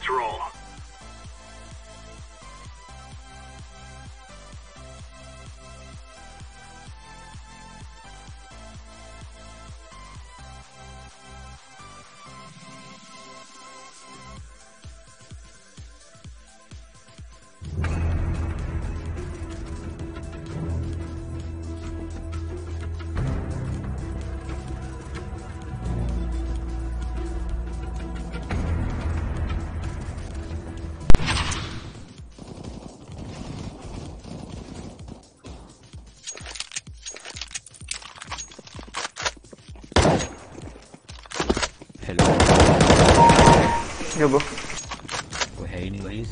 Let's roll. يابا وهيني كويس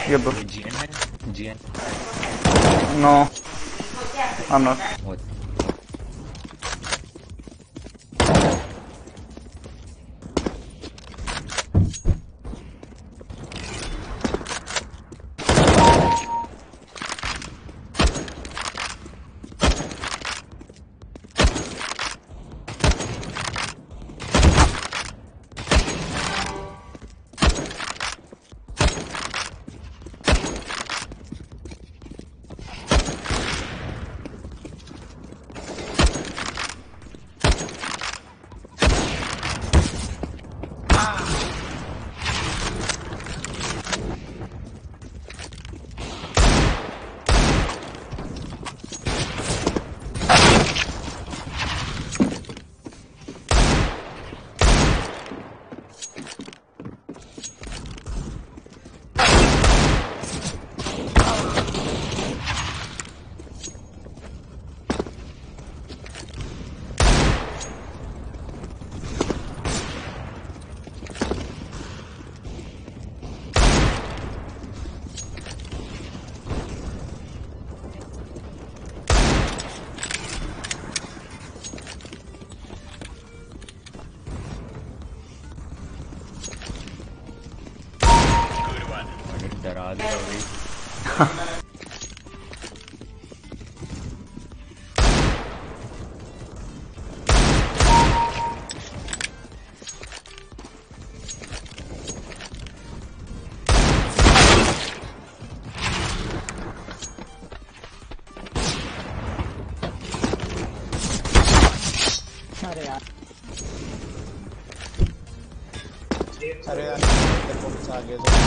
يابا GN no I'm not what अरे यार तेरे को आ गया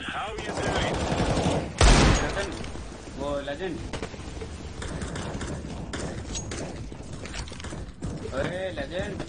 How you doing? रतन वो लेजेंड अरे लेजेंड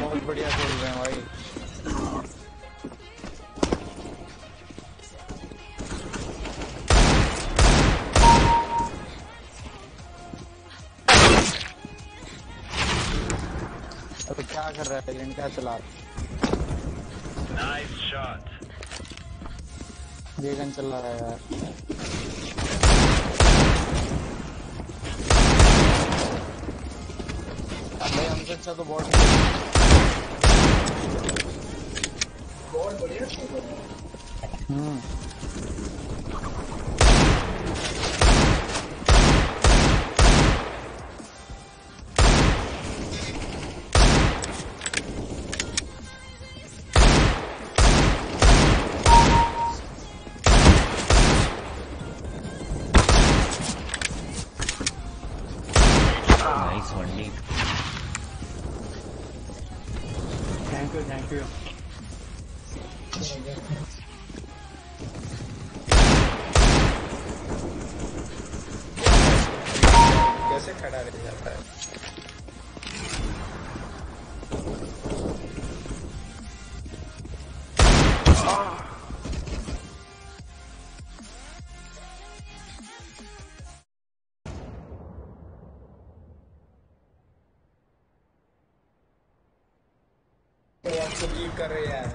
बहुत बढ़िया खेल रहे हैं भाई। अबे क्या कर रहा है लेकिन क्या चला रहा Nice shot. है? ये गन चला रहा है यार। भाई हमसे अच्छा तो बहुत बढ़िया। Nice one, Nick. Thank you thank you. कैसे खड़ा रह जाता है? तो आपको लीव कर रहे यार।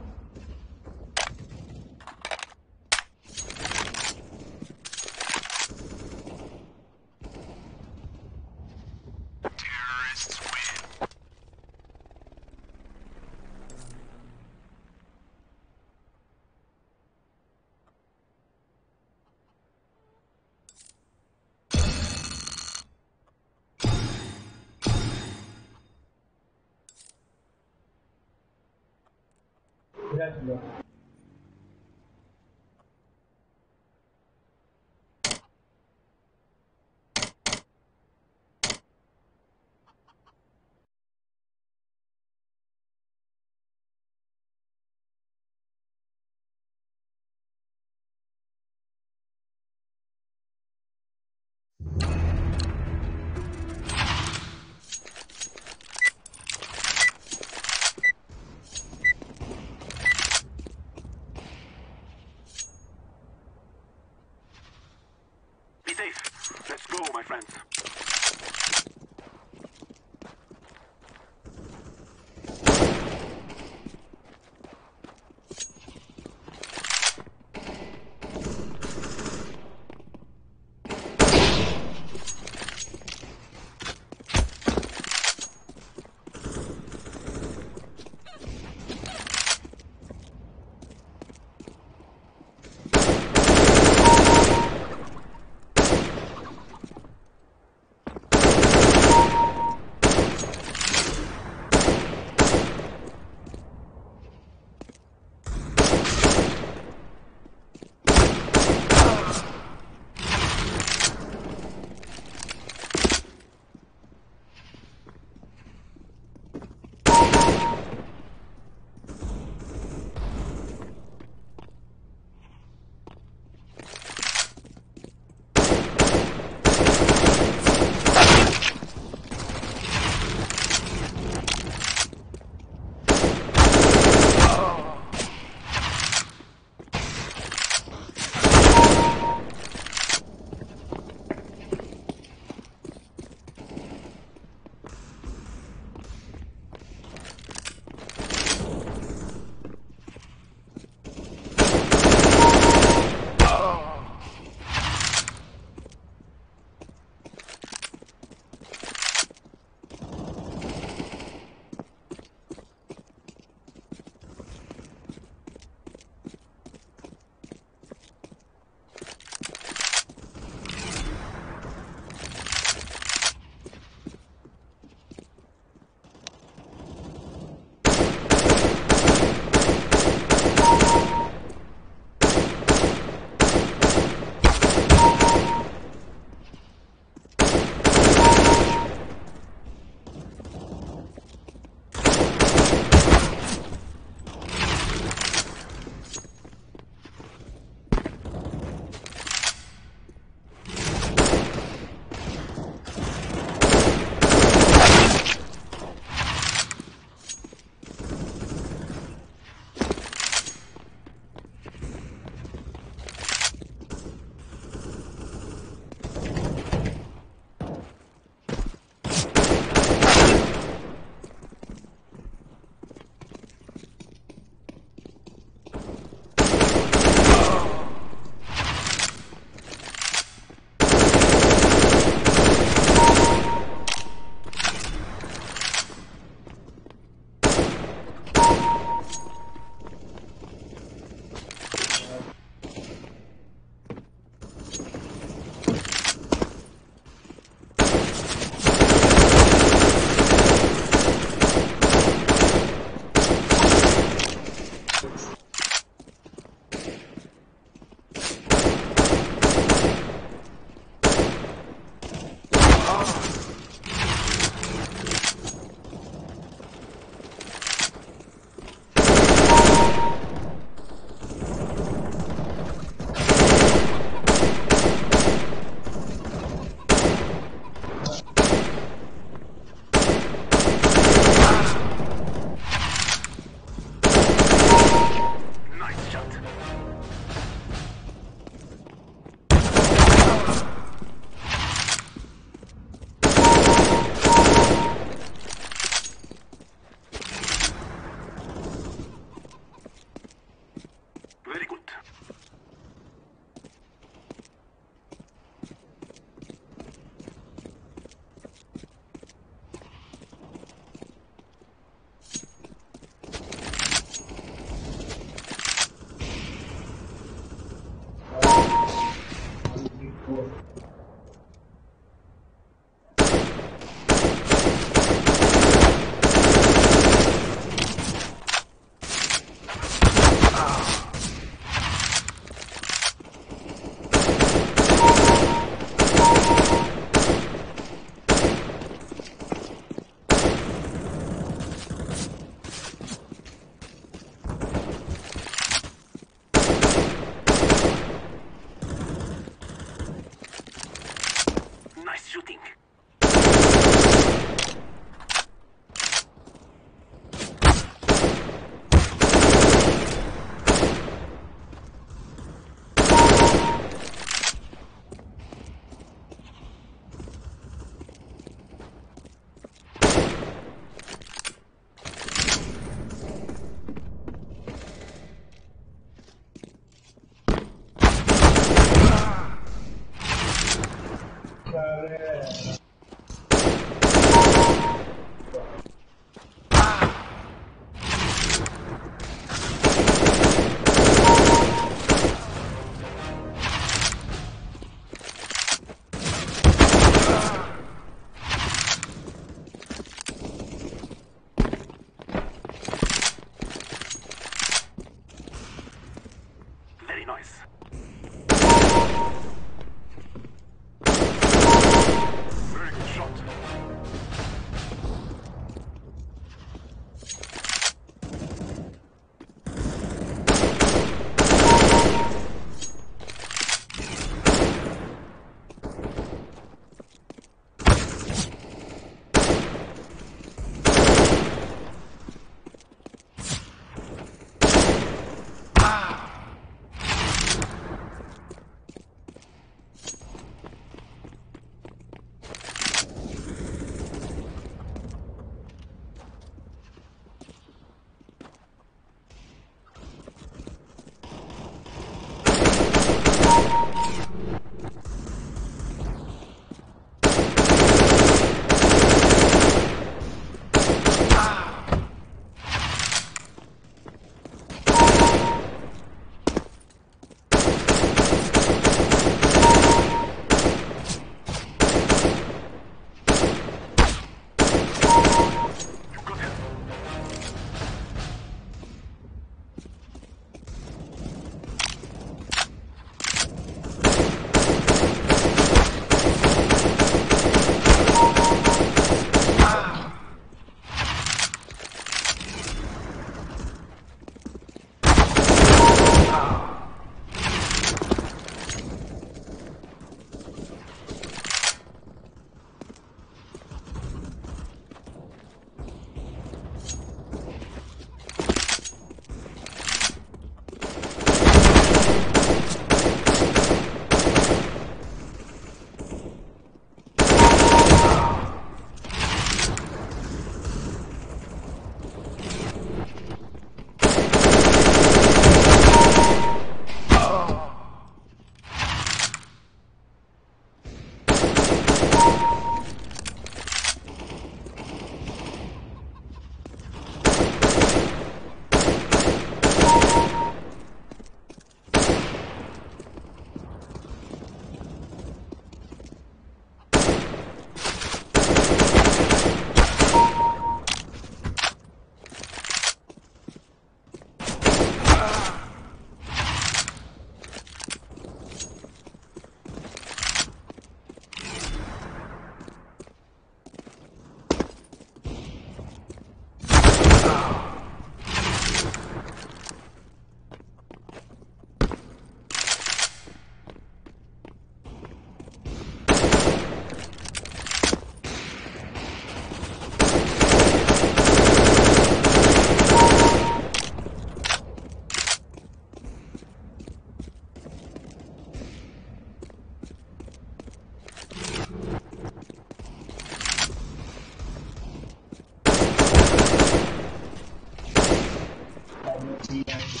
Nice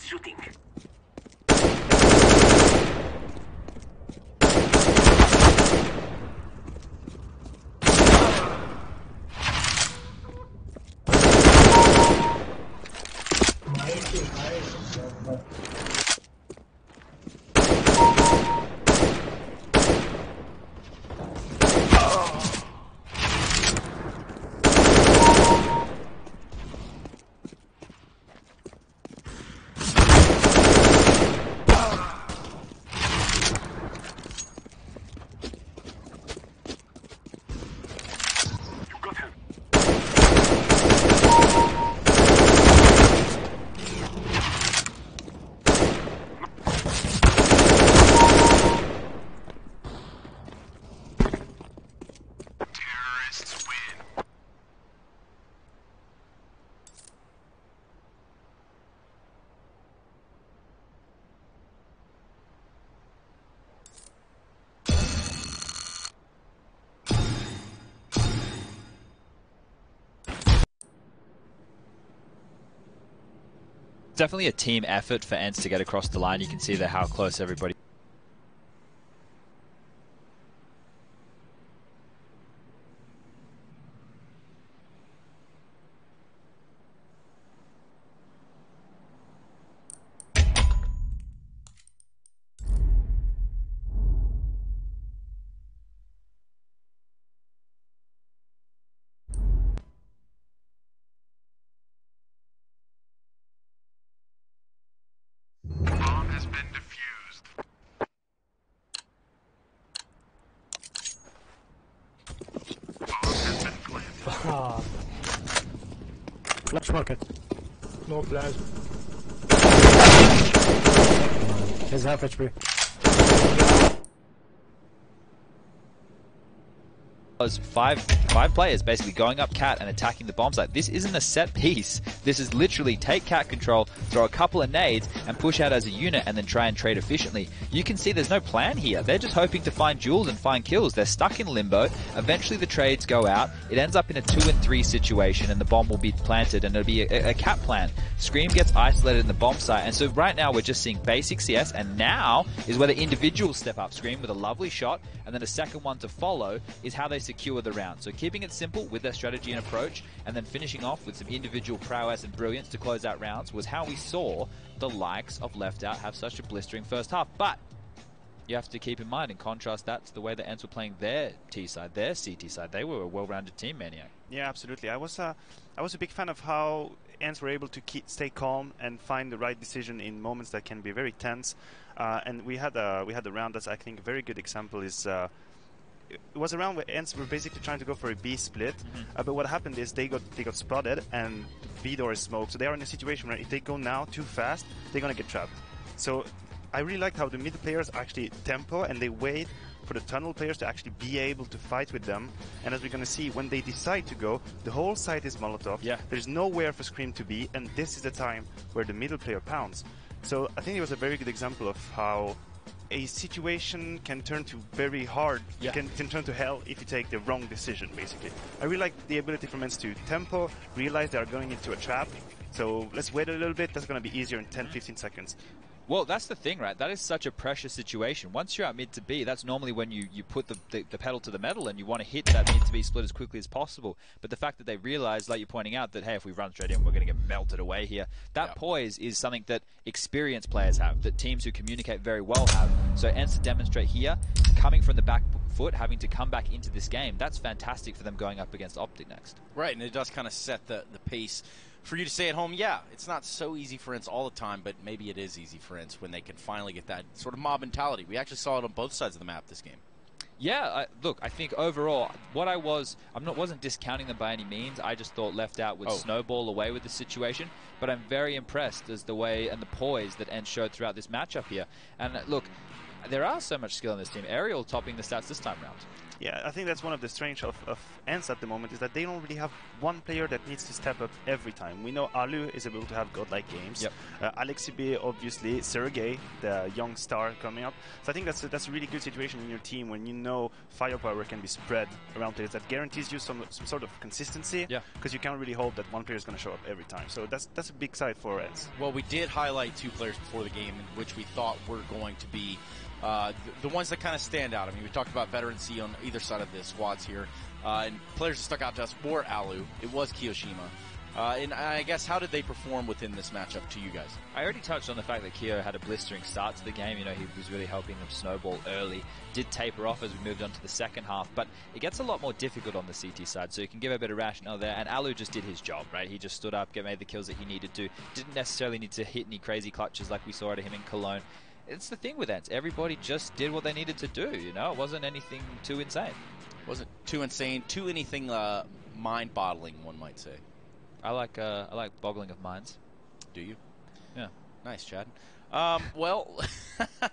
shooting. Definitely a team effort for ENCE to get across the line. You can see there how close everybody. Bomb has been defused. Bomb has been planted. Flash market. No flash. He's half HP. Was five players basically going up cat and attacking the bomb site. This isn't a set piece. This is literally take cat control, throw a couple of nades, and push out as a unit, and then try and trade efficiently. You can see there's no plan here. They're just hoping to find jewels and find kills. They're stuck in limbo. Eventually the trades go out. It ends up in a 2 and 3 situation, and the bomb will be planted, and it'll be a cat plan. Scream gets isolated in the bomb site, and so right now we're just seeing basic CS, and now is where the individuals step up. Scream with a lovely shot, and then a second one to follow is how they secure the round. So keeping it simple with their strategy and approach, and then finishing off with some individual prowess and brilliance to close out rounds was how we saw the likes of Left Out have such a blistering first half. But you have to keep in mind and contrast that to the way the ENCE were playing their T side, their CT side. They were a well-rounded team, Maniac. Yeah, absolutely. I was a big fan of how ENCE were able to stay calm and find the right decision in moments that can be very tense. And we had a round that's, I think, a very good example is. It was around where ENCE were basically trying to go for a B split, but what happened is they got spotted and B door is smoked. So they are in a situation where if they go now too fast, they're gonna get trapped. So I really liked how the mid players actually tempo and they wait for the tunnel players to actually be able to fight with them. And as we're gonna see, when they decide to go, the whole site is Molotov. Yeah. There's nowhere for Scream to be, and this is the time where the middle player pounds. So I think it was a very good example of how a situation can turn to very hard, yeah. can turn to hell if you take the wrong decision, basically. I really like the ability from ENCE to tempo, realize they are going into a trap, so let's wait a little bit, that's going to be easier in 10-15 seconds. Well, that's the thing, right? That is such a pressure situation. Once you're out mid to B, that's normally when you put the pedal to the metal and you want to hit that mid to B split as quickly as possible. But the fact that they realize, like you're pointing out, that, hey, if we run straight in, we're going to get melted away here. That poise is something that experienced players have, that teams who communicate very well have. So ENCE to demonstrate here, coming from the back foot, having to come back into this game, that's fantastic for them going up against Optic next. Right, and it does kind of set the pace for you to stay at home. Yeah, it's not so easy for ENCE all the time, but maybe it is easy for ENCE when they can finally get that sort of mob mentality. We actually saw it on both sides of the map this game. Yeah, look, I think overall, wasn't discounting them by any means. I just thought Left Out would snowball away with the situation, but I'm very impressed as the way and the poise that ENCE showed throughout this matchup here. And look, there are so much skill in this team. Aerial topping the stats this time round. Yeah, I think that's one of the strange of ENCE at the moment, is that they don't really have one player that needs to step up every time. We know Alu is able to have godlike games. Yep. Alexibe, obviously, Sergey, the young star coming up. So I think that's a really good situation in your team when you know firepower can be spread around players. That guarantees you some sort of consistency. Yeah. Because you can't really hope that one player is going to show up every time. So that's a big side for ENCE. Well, we did highlight 2 players before the game in which we thought were going to be the ones that kind of stand out. I mean, we talked about veteran C on either side of the squads here, and players that stuck out to us were Alu. It was Kiyoshima. And I guess, how did they perform within this matchup to you guys? I already touched on the fact that Kyo had a blistering start to the game. You know, he was really helping them snowball early. Did taper off as we moved on to the second half, but it gets a lot more difficult on the CT side, so you can give a bit of rationale there. And Alu just did his job, right? He just stood up, made the kills that he needed to. Didn't necessarily need to hit any crazy clutches like we saw out of him in Cologne. It's the thing with ENCE. Everybody just did what they needed to do, you know? It wasn't anything too insane. Wasn't too insane, too anything mind-boggling, one might say. I like boggling of minds. Do you? Yeah. Nice, Chad. Well,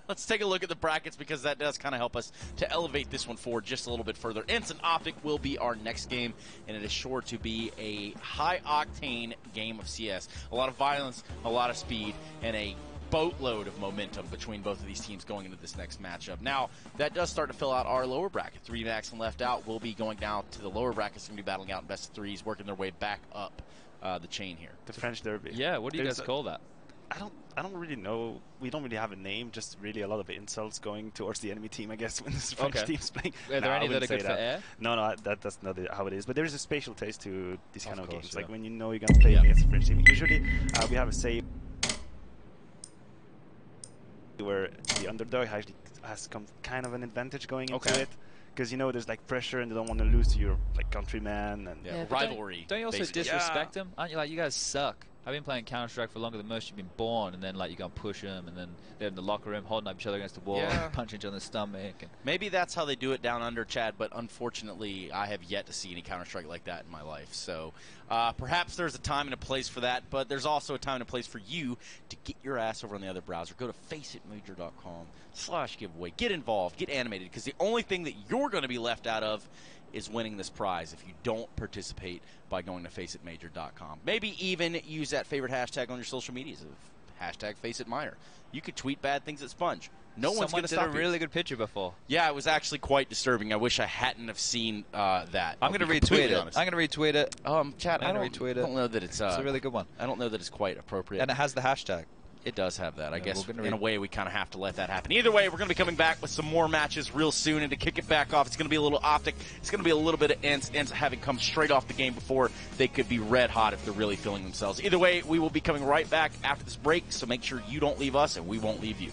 let's take a look at the brackets, because that does kind of help us to elevate this one forward just a little bit further. ENCE and Optic will be our next game, and it is sure to be a high-octane game of CS. A lot of violence, a lot of speed, and a boatload of momentum between both of these teams going into this next matchup. Now, that does start to fill out our lower bracket. 3 Max and Left Out will be going down to the lower brackets, going to be battling out in best of 3s, working their way back up the chain here. The French Derby. Yeah, what do you guys call that? I don't really know. We don't really have a name. Just really a lot of insults going towards the enemy team, I guess, when this French team's playing. Are there any that are good for air? No, that's not how it is. But there is a spatial taste to these kind of games. Yeah. Like when you know you're gonna play against a French team. Usually, we have a save where the underdog has come kind of an advantage going into it. Because you know there's like pressure and they don't want to lose to your like countryman and rivalry. Don't you also disrespect them? Aren't you like, you guys suck? I've been playing Counter-Strike for longer than most. You've been born, and then like you go and push them, and then they're in the locker room holding up each other against the wall, punching each other in the stomach. And maybe that's how they do it down under, Chad, but unfortunately I have yet to see any Counter-Strike like that in my life. So perhaps there's a time and a place for that, but there's also a time and a place for you to get your ass over on the other browser. Go to faceitmajor.com/giveaway. Get involved, get animated, because the only thing that you're going to be left out of is winning this prize if you don't participate by going to faceitmajor.com. Maybe even use that favorite hashtag on your social medias of #FaceItMajor. You could tweet bad things at Sponge. No one's going to stop you. Someone did a really good picture before. Yeah, it was actually quite disturbing. I wish I hadn't have seen that. I'm going to retweet it. I'm going to retweet it. Chad, I don't know that it's a really good one. I don't know that it's quite appropriate. And it has the hashtag. It does have that. I guess in a way we kind of have to let that happen. Either way, we're going to be coming back with some more matches real soon. And to kick it back off, it's going to be a little Optic. It's going to be a little bit of ENCE. ENCE having come straight off the game before, they could be red hot if they're really feeling themselves. Either way, we will be coming right back after this break. So make sure you don't leave us and we won't leave you.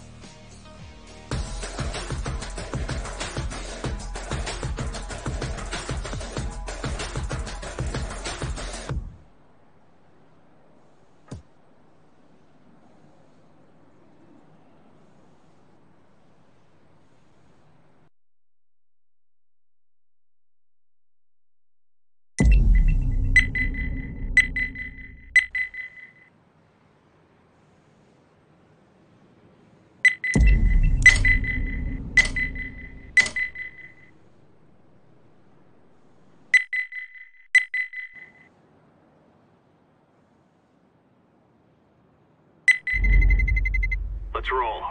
Let's roll.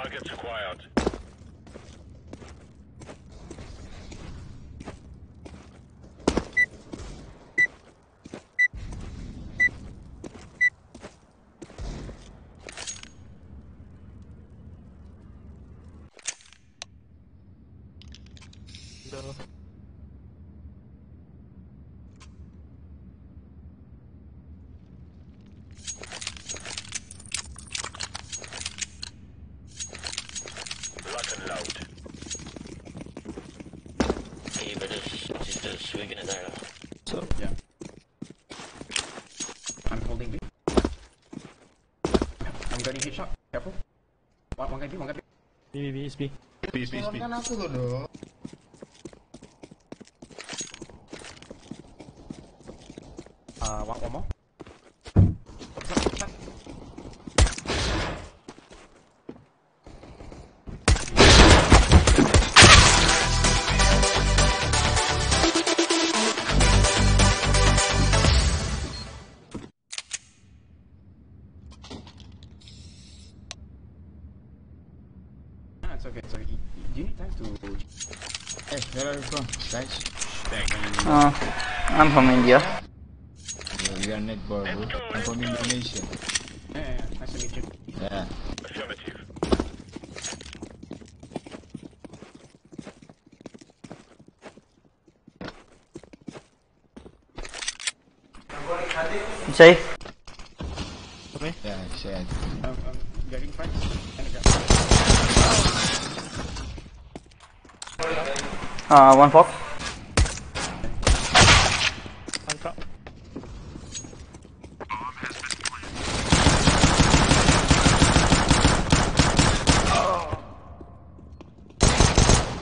Targets acquired. Lock and load. Hey, but just swinging it there. So, Yeah. I'm holding B. I'm getting hit shot. Careful. One guy B, one guy B. B, is B. Please. Kan aku loh dong. One more. It's okay. So, do you need time to? Hey, where are you from, guys? I'm from India. We are netball, bro. I'm from Indonesia. Yeah, nice to meet you. Yeah. Affirmative. Safe. Yeah, shit. I'm getting friends. One fork. On top.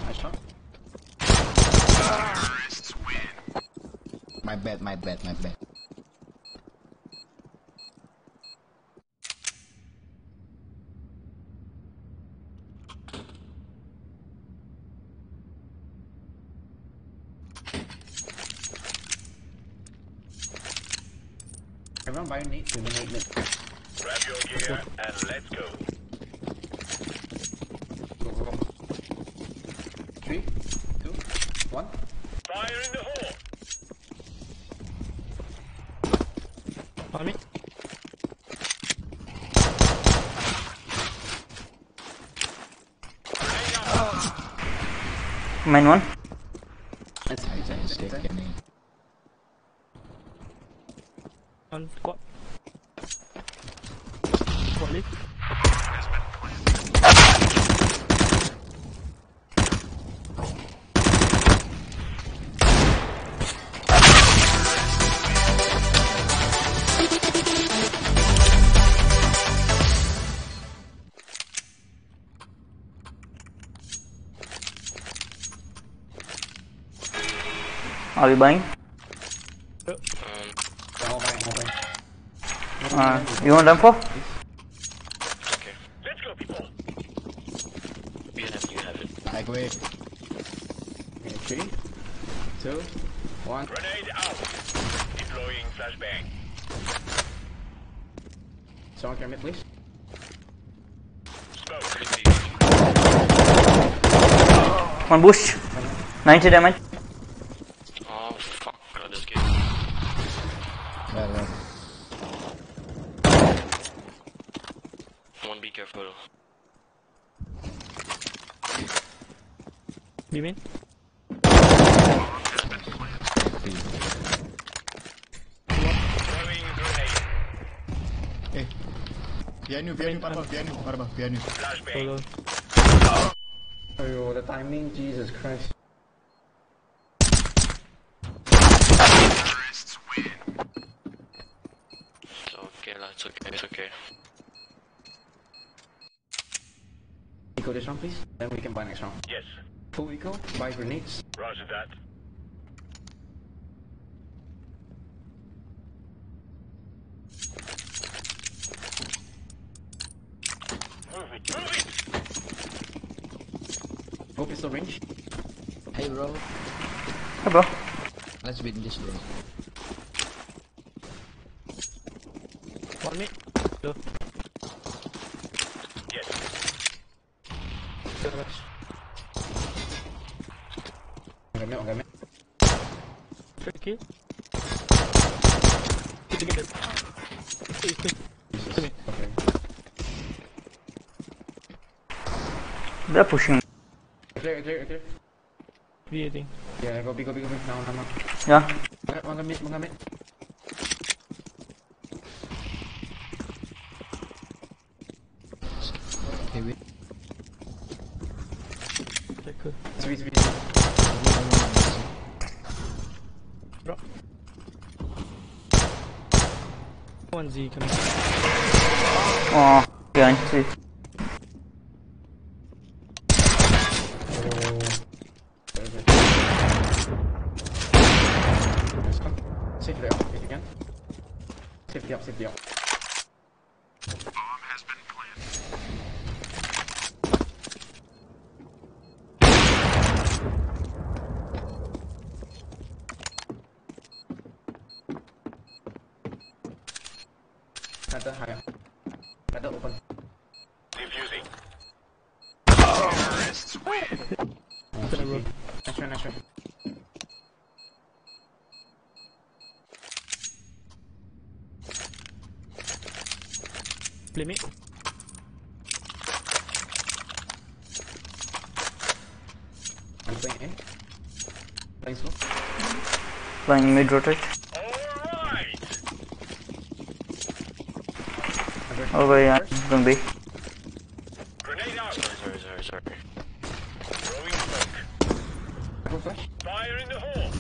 Nice shot. My bad. Everyone buy nade to the nade. Grab your gear and let's go. Go. 3, 2, 1. Fire in the hole. On me. Main one. It's taken in. On quad. Quad lead. Are we buying? You want M4? Let's go, people. You have it. I go in. 3, 2, 1. Grenade out. Deploying flashbang. Someone can mid, please. Smoke received. One bush. 90 damage. Oh, fuck. God, this game. Well. One, be careful. B main. Throwing grenade. Hey. Behind you, behind you. Flashbang. Hold Oh, the timing, Jesus Christ. Terrorists win. It's okay, lah. It's okay. Eco this round, please. Then we can buy next round. Yes. Full eco, buy grenades. Roger that. Move it. Hope it's the range. Hey, bro. Hey bro. Let's win this, bro. on me. Low. Yes. rush. On game. Straight kill. Kill together. Quick. Come here. Okay. They're pushing. Clear. B, I think. Yeah, go big. Now. Yeah. One mid. Okay, wait. Okay, cool. Sweet. Drop. 1Z coming. Oh, yeah, I see. Safely up if you can. Safely up. Planter high up. Planter open. Defusing. Nice try. Play me. I'm playing A. Playing slow. Flying mid rotate. Alright. Over here, going B. Grenade out. Sorry. Throwing smoke. Go flash. Fire in the hole.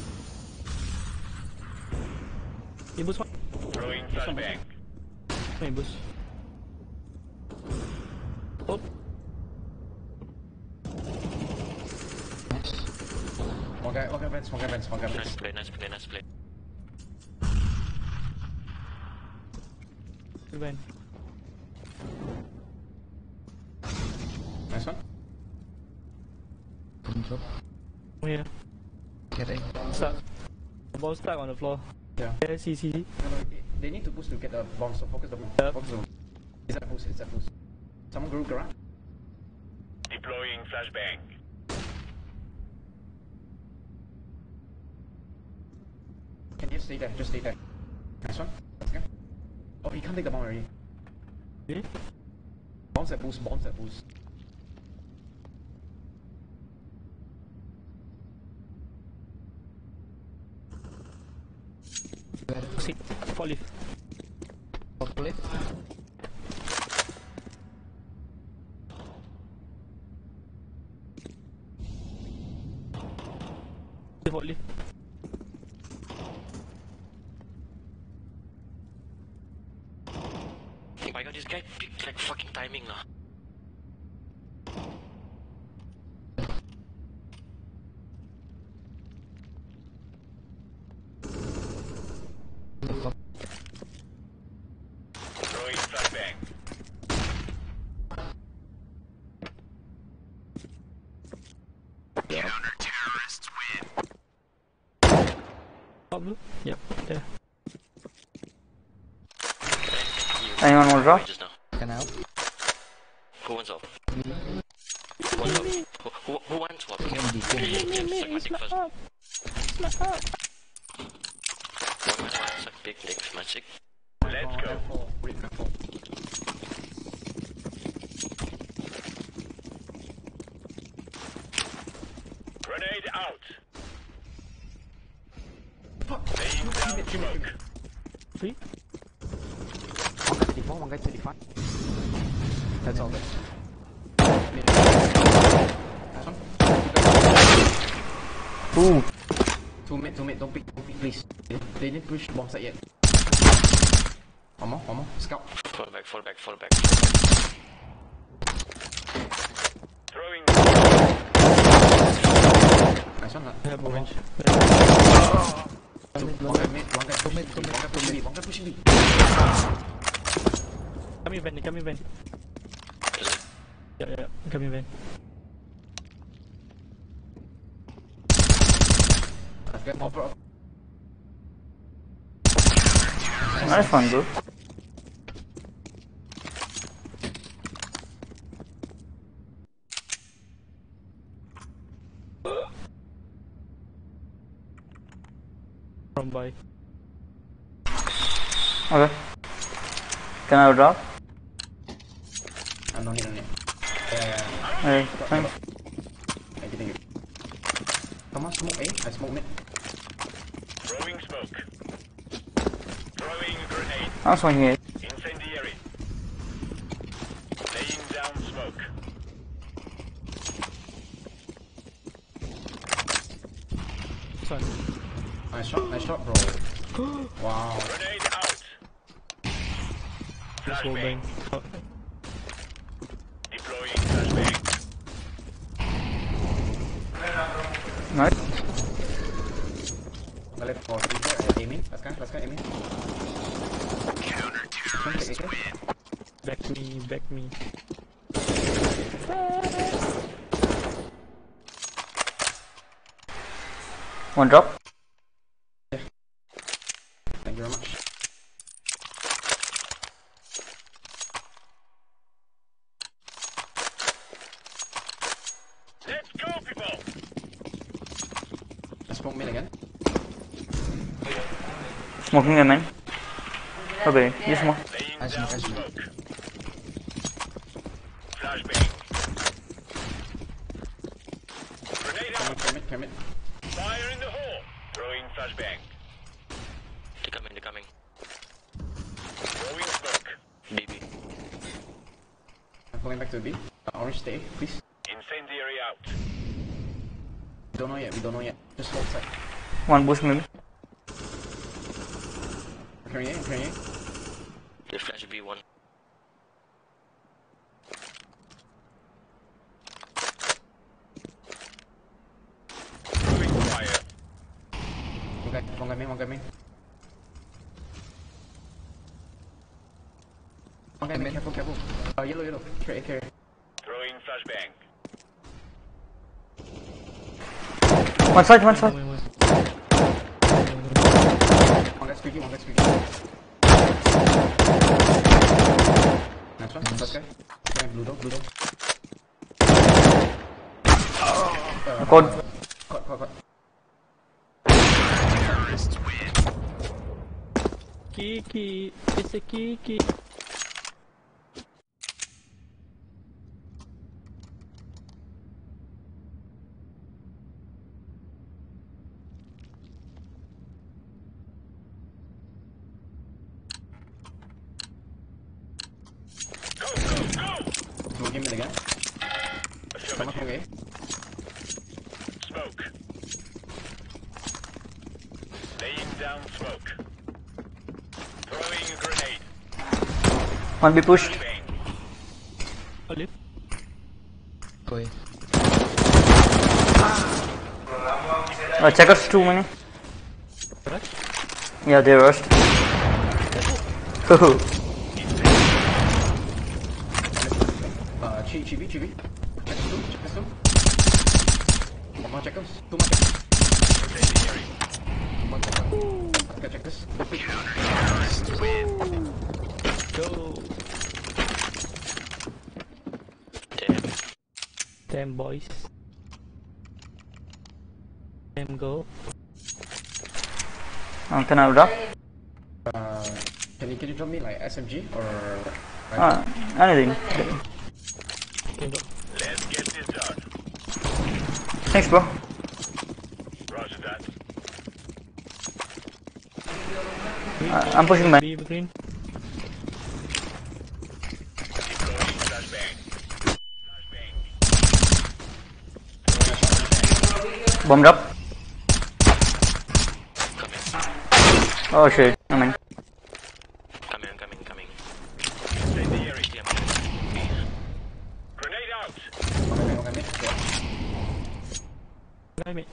Hey, boost one. Throwing flashbang. Hey, boost. Oh. One guy vents. Nice play. Good win. Nice one. Drop. Oh, yeah. Get A. Stuck. The ball stuck on the floor. Yeah. Yeah, see. No, they need to push to get the bomb, so focus the bomb. Yep. Focus the bomb. It's that boost. Someone go garage. Deploying flashbang. Can you stay there? Just stay there. Nice one. Let's go. Oh, he can't take the bomb already. Really? Bombs that boost. See. Fall leaf. Top left. Fall leaf. Oh my god, this guy picked like fucking timing lah. Throwing flashbang. Top blue? Yep, there. Anyone want to drop? Just now. Can I help? Who wants off? Who wants off? Who wants what? Smack up. Suck big dick, magic. Let's go. Grenade out. Laying down smoke. Three? One guy 35. That's all there. Nice one. Ooh. Two mid, don't pick, please. They didn't push bomb site yet. One more. Scout. Fall back. Throwing. Nice one. I have orange. One guy mid, one guy pushing B. Come in, van. Yeah. Come in, van. I've got more. Nice one, bro. from boy. Okay. Can I drop? No need, no need. Yeah. Hey, thanks. Thank you. Come on, smoke A. I smoke mid. Throwing smoke. Throwing grenade. I'm swinging it. Incendiary. Laying down smoke. Nice shot, bro. Wow. Grenade out. Flashbang. Deploying flashbang. Nice. Left for aiming. Let's go, aiming. Back me. One drop. Thank you very much. Let's go, people. I smoke mid again. Smoking a man. Okay, you smoke. Laying I down smoke. smoke. Flashbang. Grenade out. Pyramid. Fire in the hole. Throwing flashbang. They're coming. Throwing smoke. BB. I'm going back to the B. Orange stay, please. Incendiary out. We don't know yet. Just hold tight. One boost maybe. Carrying A. They flash B1. Throwing fire. One guy main. One guy main, careful. Yellow. Carry. Throwing flashbang. One side. One guy squeaky. Nice one. First guy. Blue door. Code. Caught. Kiki. It's a Kiki. Smoke him again. Come on, okay. Smoke. Laying down smoke. Throwing a grenade. One be pushed. Bang. Olive. Checkers too many. Yeah, they rushed. Chibi. Checkers two. One more checkers. Two more checkers. Got checkers. Go. Damn boys. Damn go. Can I drop? Can you drop me like SMG or Anything. Let's get this done. Thanks, bro. Roger that. I'm pushing man. Be green. Deploying flashbang. Bomb drop. Oh shit, I'm in. Coming. Incendiary. Grenade out. Guy me.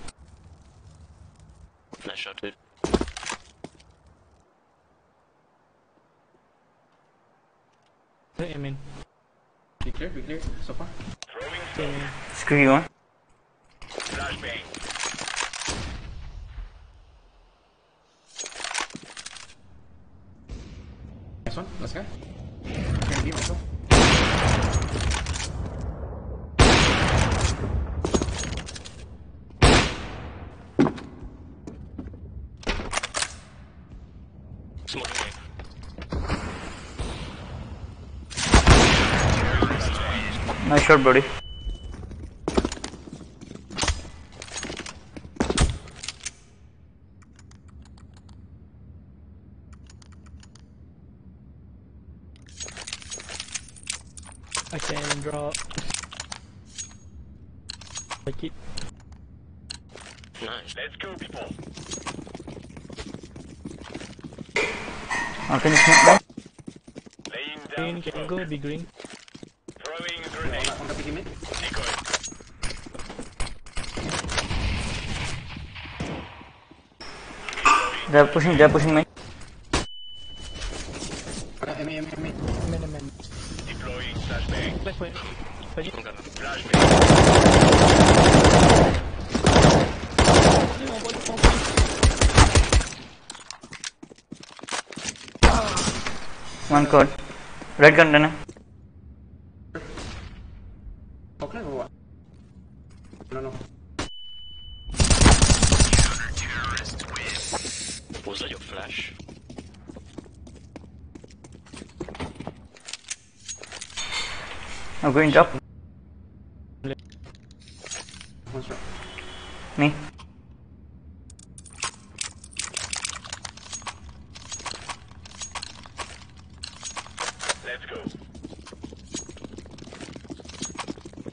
Flash shot, dude. I'm in. Be clear so far. Throwing smoke. Screw you, huh? Flashbang. Nice one. Let's go. Can be myself. Nice shot, buddy. I can drop. Like it. Nice. Let's go, people. Can you smoke that? Laying Green, down can smoke. go, be green. Throwing a grenade. On the mid. Decoy. They're pushing me. Enemy. Man. Deploying flashbang. Left point. Flashbang. One code. Red gun done. Okay, or what? No. Was that your flash? I'm going drop. One shot. Me. Let's go.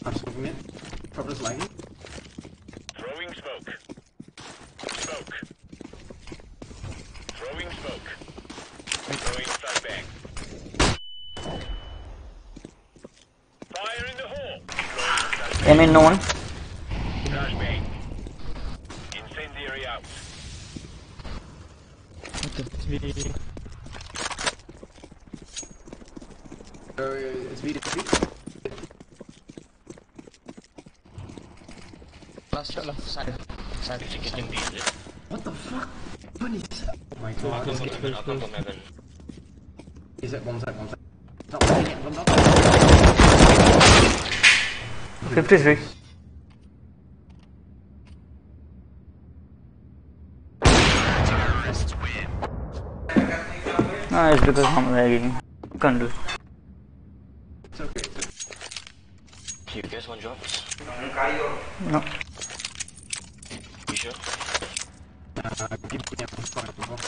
I'm smoking mid. Probably lagging. Throwing smoke. Smoke. Throwing smoke. Throwing flashbang. Fire in the hole. Deploying flashbang. Aim in, no one. Flashbang. Incendiary out. Okay. It's V. Last shot lah. Side. What the fuck? What is that? Oh my god. I'll come from heaven. Is it one side? Not playing it, I'm not. 53. It's because I'm lagging. Can't do. It's okay. You guys want drops? No. You sure? Give me a phone.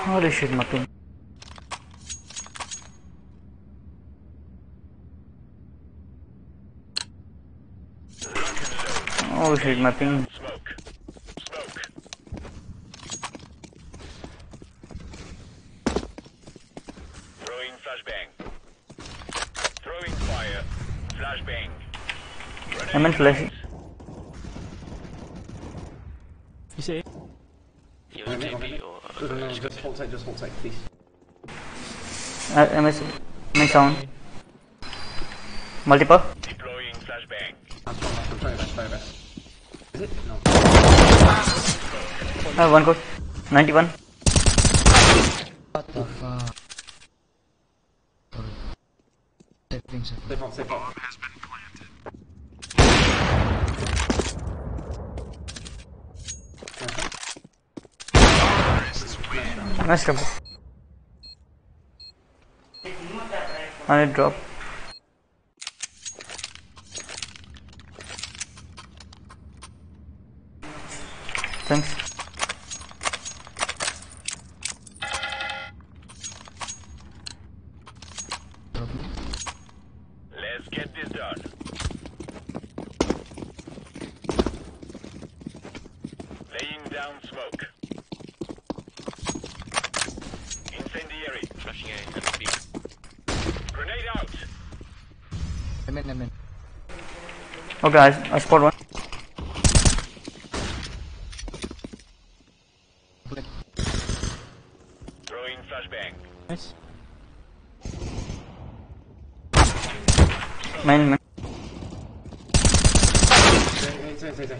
Holy shit, my ping. Oh shit, my ping. Smoke. Smoke. Throwing flashbang. Throwing fire. Flashbang. I'm in flash. You see? You On want it, on TP it. or... No, just hold tight, please. I'm in sound. Multiple. Deploying flashbang. I'm trying your best. Is it? No. One code. 91. What the fuck? Safe on. Nice trouble. I need drop. Thanks. Let's get this done. Laying down smoke. Incendiary. Flashing A, FB. Grenade out. I'm in. Okay, I spot one. Throwing flashbang. Nice. Main.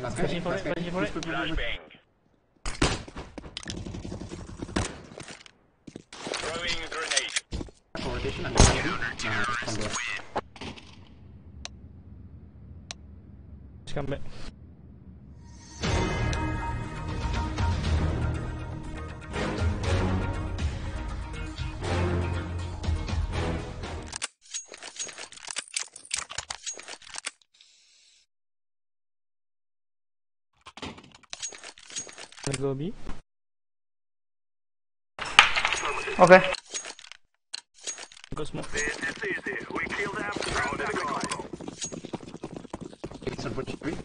Last Flashing for it. Flashbang. Throwing a grenade. Rotation and Just come back. Go B. Okay. Go smoke. This is easy. We kill them. Throw them in. It's a butch tree.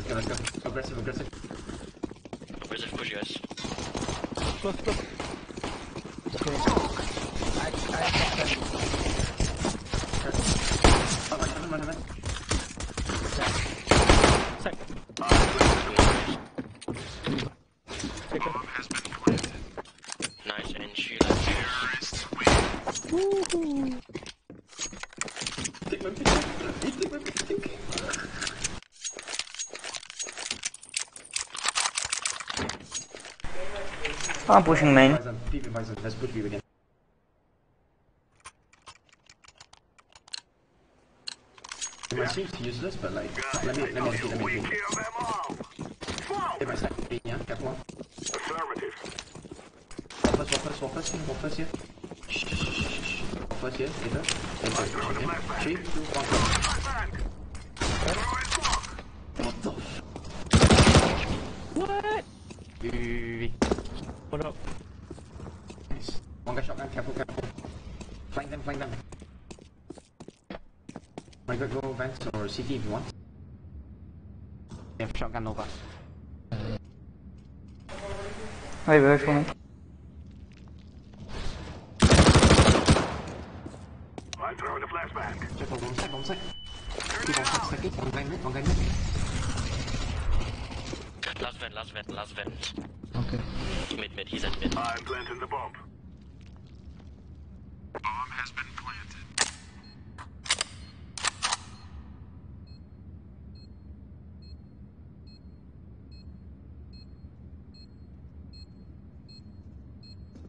Let's go. Aggressive. Aggressive push, guys. Close. Run. Side. Nice, and she left. Take my pick. I'm pushing main. PV Bison. Let's push PV again. It might seem useless, but like, let me We kill them all. It might stack B, yeah? Careful. Affirmative. Walk first here. Shh. Walk first here, later. Okay. 3, 2, 1, go. What the f... What? PV. What up? Nice. One guy shotgun, careful. Flank them. Might go vents or CT if you want. They have shotgun Nova. Wait for me. I'm throwing a flashbang. Check for bomb site. Keep on site, one guy mid. Last vent. Okay. Mid, he's at mid. I'm planting the bomb. Bomb has been planted.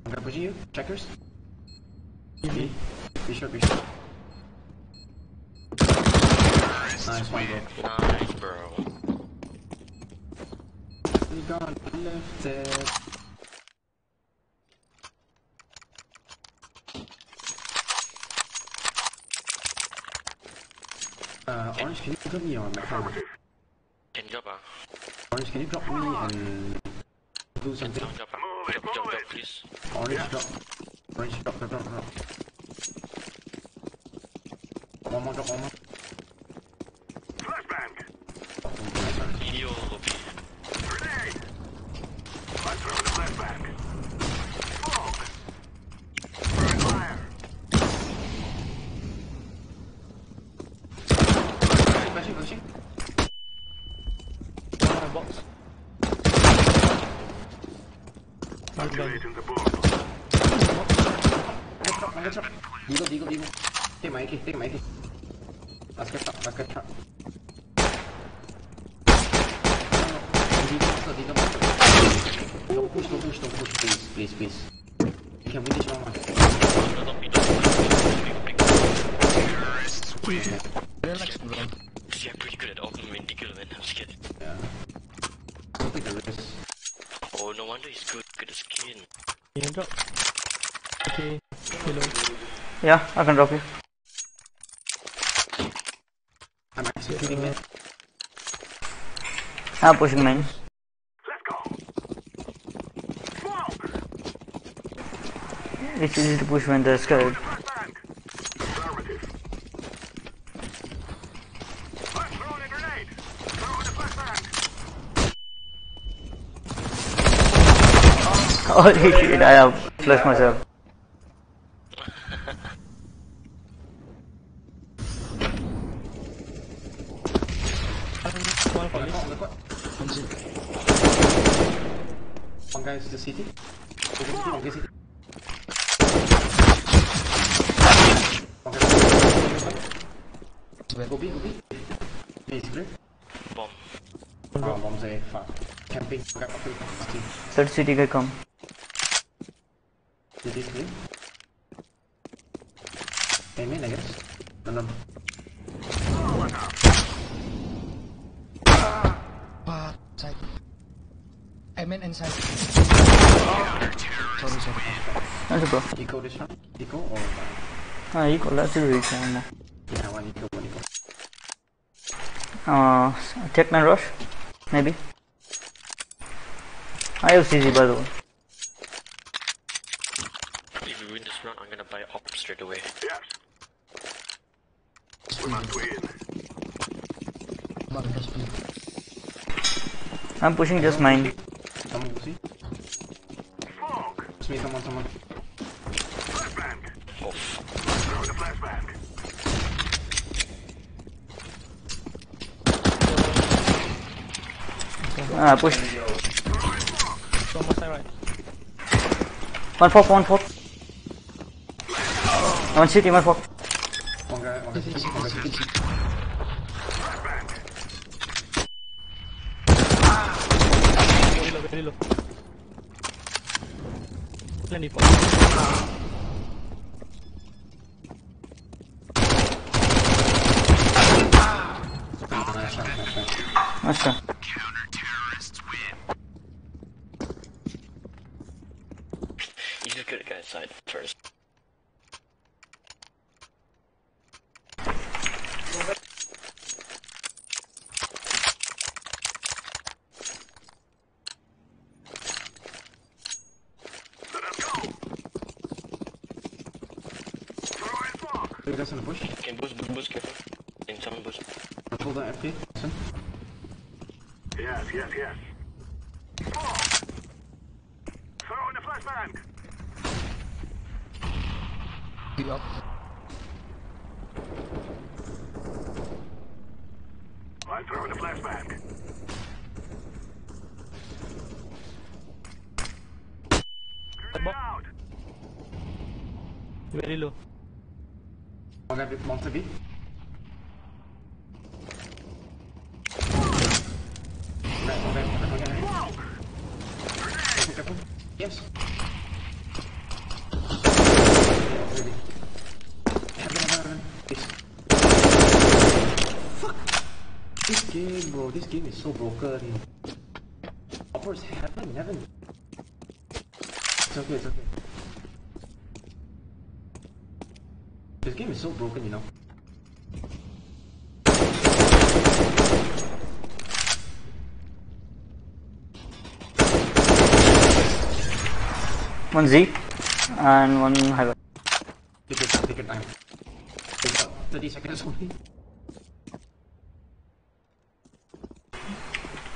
I'm gonna push you. Checkers. Be sure. Nice one, bro. Nice, bro. We gone left it. Orange, can you drop me on my phone? Can you drop? Orange, can you drop me and do something? Drop, please. Orange, drop. One more. Flashbang. Video lobby. Grenade. I'm throwing a flashbang. Smoke. Burn fire. Flashing. Box. Activating the bomb. I'm gonna drop. Deagle. Take my AK. Let's get shot. Deagle. Don't push, please. You can win this one. Relax, bro. See, I'm pretty good at opening Deagle, man. I'm just kidding. Yeah. Don't take the risk. Oh, no wonder he's good at skin. Yeah, drop. Okay. Hello. Yeah, I can drop you. I'm executing it. I'm pushing main. Let's go. Smoke. It's easy to push when they're scared. Flashbang. Affirmative. I'm throwing a grenade. Throwing a flashbang. Holy shit, I have flushed myself. One guy is the city. One guy city. Go B. Please, clear. Bomb. Bombs A. Fuck. Camping. Third city can come. City clear. Aim in, I guess. No. Side. I meant inside. Sorry. That's bro. Eco this one? Eco or... Eco, let's do it. Yeah, one eco. Check and rush, maybe. I have CZ by the way. If we win this round, I'm gonna buy Op straight away. Yes. We must win. I'm pushing just mine. Someone pussy. Fog. It's me, someone. Flashbang. Off. Throw the flashbang. Push. One more side right. One fork. One city, one fork. One guy city. Very low. Plenty for. Nice shot. You just gotta go inside first. You guys in the bush? Okay, boost, careful. In someone boost. Hold that FP. Listen. Yes. Fog. Throw in the flashbang. Pick up. I'm throwing the flashbang. Grenade out. Very low. One guy monster B. Okay. Careful. Yes. Ready. Heaven. Please. Fuck. This game, bro. This game is so broken. Offers heaven. It's okay. This game is so broken, you know. One Z and one highway. Take your time. It's got 30 seconds only.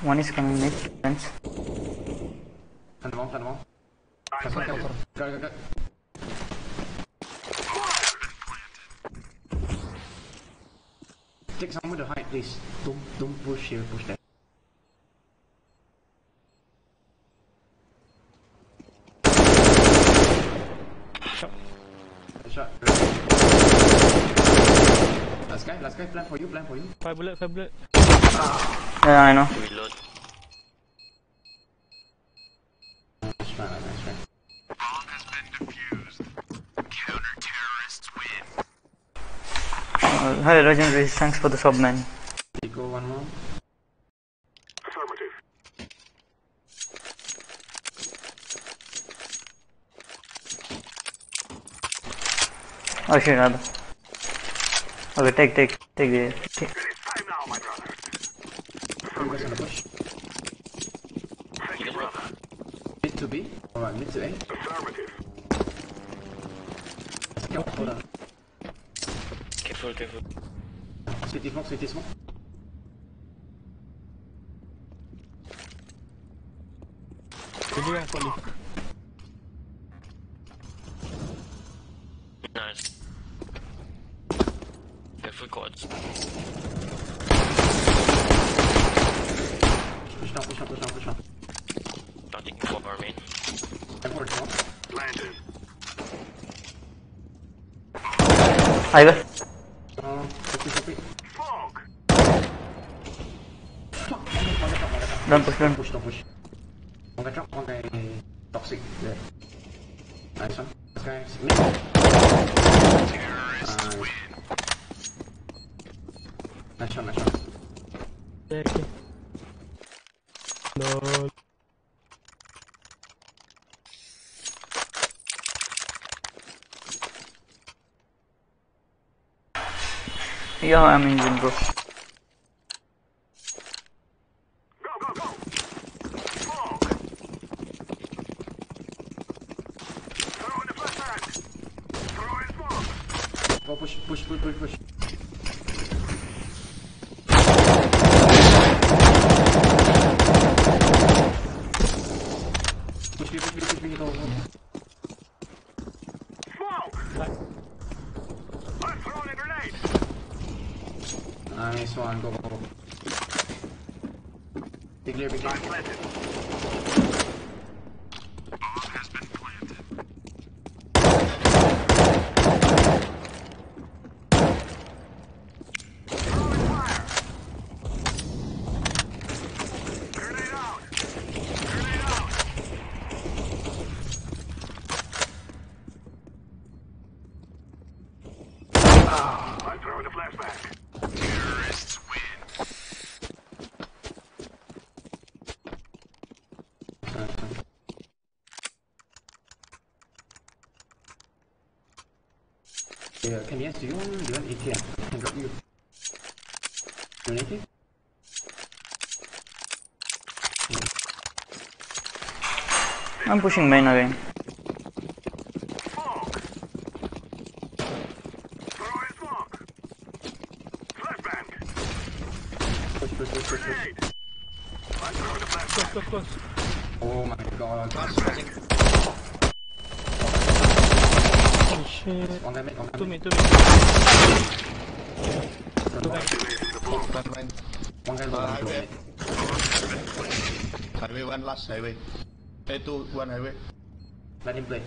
One is coming mid. Fence. Turn them on. Go. Take somewhere to hide, please. Don't push here, push there. Shot. Last guy, plan for you. 5 bullet. Yeah, I know. Reload. Nice try. Bomb has been defused. Counter-terrorists win. Hi Legendary, thanks for the sub, man. You go one more. Affirmative. Oh shit, rather. Okay, take the. It is time now, my brother. You guys on the push. Thank you, brother. Mid to B. Alright, mid to A. Affirmative. Hold on. Careful. City smoke. Really fully. Nice. Careful quads. Push down. Starting for our main. Import smoke. Landed. Highway. Copy. Fog. Don't push. Don't push. One guy drop, one guy toxic there. Nice one. This guy is mid. Nice shot. Okay. No. Yeah, I'm in gym, bro. Go. Fog. Go push. Push, go. I'm throwing a grenade. Nice one, go. Be clear. Planted. Bomb has been planted. Throwing fire. Grenade out. I'm throwing a flashback. Terrorists win. Yeah, can yes, do you want AT? I can drop you. You want AT? I'm pushing main again. Smoke. Throwing smoke. Flashbang. Push. Grenade. I'm throwing a flashbang. Close. Oh my god. Oh shit. One guy mid. 2 mid. One guy low. Highway. Highway, one last highway. A2, one highway. Let him play.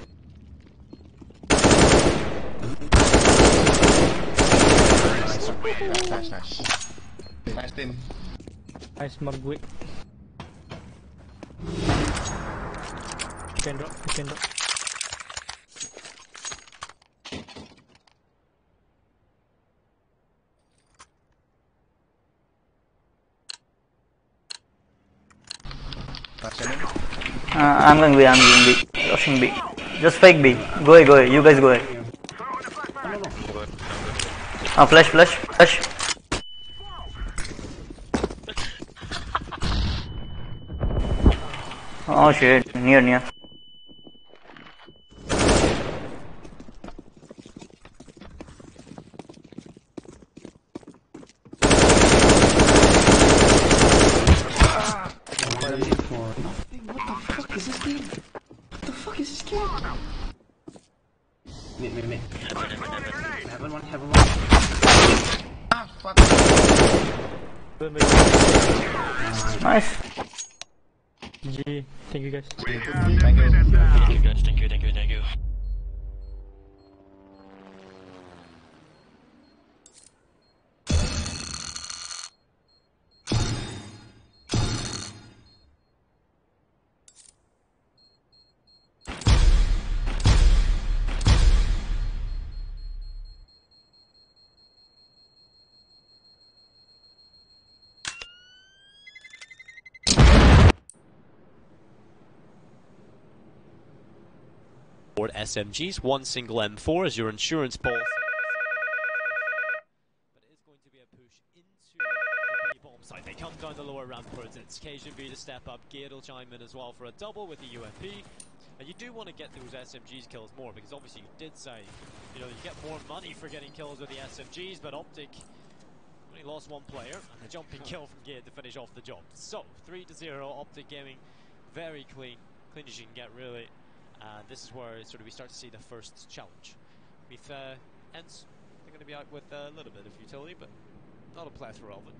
Nice. Nice team. Nice mugwit. You can drop. I'm going B. Rushing B. Just fake B. Go ahead. You guys go ahead. Flash. Oh shit, near. Mid. Heaven one. Ah, fuck. Nice. GG. Thank you guys. Thank you guys. Thank you. SMGs, one single M4 as your insurance policy. But it is going to be a push into the B bomb site. They come down the lower ramparts, and it's occasion B to step up. Gate will chime in as well for a double with the UMP. And you do want to get those SMGs kills more, because obviously you did say, you get more money for getting kills with the SMGs, but Optic only lost one player, and a jumping kill from Gate to finish off the job. So, 3-0, Optic Gaming, very clean as you can get, really. And this is where we start to see the first challenge. With Ents, they're going to be out with a little bit of utility, but not a plethora of it.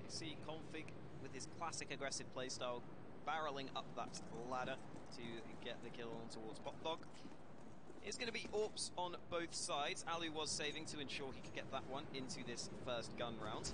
You see Config with his classic aggressive playstyle, barreling up that ladder to get the kill on towards Botdog. It's going to be AWPs on both sides. Alu was saving to ensure he could get that one into this first gun round.